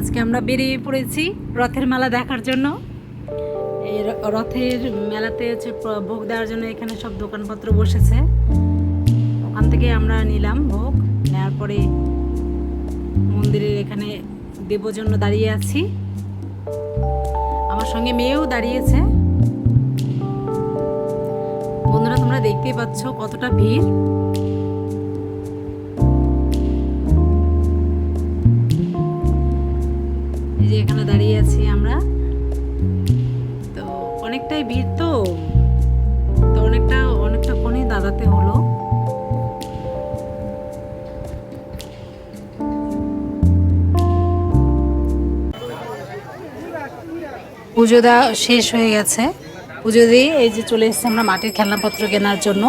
আজকে আমরা বেরিয়ে পড়েছি রথের মেলা দেখার জন্য। এই রথের মেলাতে হচ্ছে ভোগ দেওয়ার জন্য এখানে সব দোকানপত্র বসেছে। ওখান থেকে আমরা নিলাম ভোগ, নেওয়ার পরে মন্দিরের এখানে দেবর জন্য দাঁড়িয়ে আছি। আমার সঙ্গে মেয়েও দাঁড়িয়েছে। বন্ধুরা, তোমরা দেখতেই পাচ্ছ কতটা ভিড়। এই যে এখানে দাঁড়িয়ে আছি আমরা, তো অনেকটাই ভিড়, তো অনেকটাক্ষণই দাঁড়াতে হলো। পুজো দেওয়া শেষ হয়ে গেছে। পুজো দিয়ে এই যে চলে এসেছি আমরা মাটির খেলনাপত্র কেনার জন্য।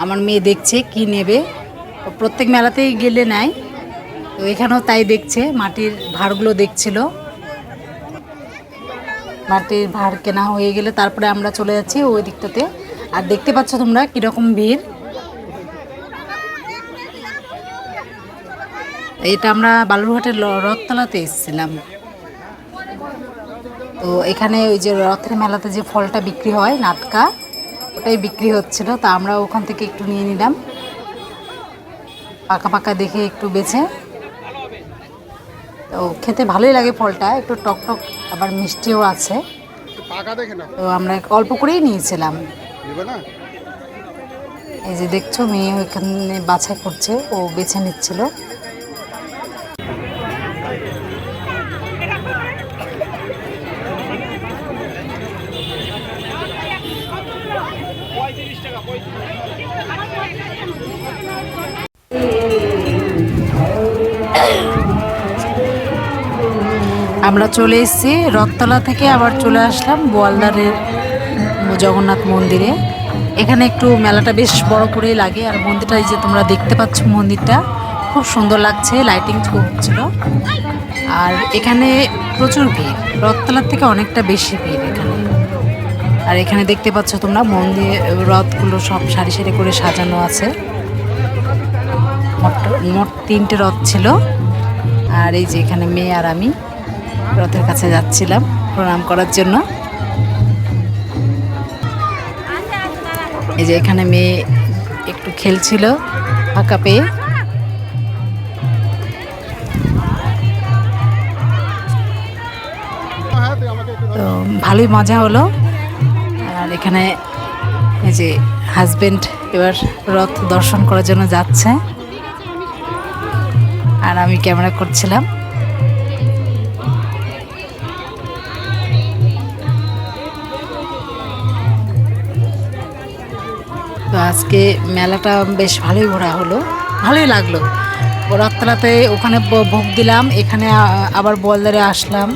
আমার মেয়ে দেখছে কি নেবে, প্রত্যেক মেলাতেই গেলে নেয়, তো এখানেও তাই দেখছে, মাটির ভাঁড়গুলো দেখছিল। মাটির ভাঁড় কেনা হয়ে গেলে তারপরে আমরা চলে যাচ্ছি ওই দিকটাতে। আর দেখতে পাচ্ছ তোমরা কীরকম ভিড়। এটা আমরা বালুরঘাটের রথতলাতে এসেছিলাম। তো এখানে ওই যে রথের মেলাতে যে ফলটা বিক্রি হয় নাটকা, ওটাই বিক্রি হচ্ছিল, তা আমরা ওখান থেকে একটু নিয়ে নিলাম, পাকা পাকা দেখে একটু বেছে। তো খেতে ভালোই লাগে ফলটা, একটু টক টক আবার মিষ্টিও আছে। তো আমরা অল্প করেই নিয়েছিলাম। এই যে দেখছো মেয়ে ওইখানে বাছাই করছে, ও বেছে নিচ্ছিল। আমরা চলে এসেছি রথতলা থেকে, আবার চলে আসলাম বোয়ালদারের জগন্নাথ মন্দিরে। এখানে একটু মেলাটা বেশ বড় করেই লাগে। আর মন্দিরটা এই যে তোমরা দেখতে পাচ্ছ, মন্দিরটা খুব সুন্দর লাগছে, লাইটিং করছিল। আর এখানে প্রচুর ভিড়, রথতলার থেকে অনেকটা বেশি ভিড় এখানে। আর এখানে দেখতে পাচ্ছ তোমরা মন্দির রথগুলো সব সারি সারি করে সাজানো আছে। মোট 3টে রথ ছিল। আর এই যে এখানে মেয়ে আর আমি রথের কাছে যাচ্ছিলাম প্রণাম করার জন্য। এই যে এখানে মেয়ে একটু খেলছিল ফাঁকা পেয়ে। তো ভালোই মজা হলো। আর এখানে এই যে হাজবেন্ড এবার রথ দর্শন করার জন্য যাচ্ছে, আর আমি ক্যামেরা করছিলাম। তো আজকে মেলাটা বেশ ভালোই ঘোরা হলো, ভালোই লাগলো। রথতলাতে ওখানে ভোগ দিলাম, এখানে আবার বোয়ালদারে আসলাম।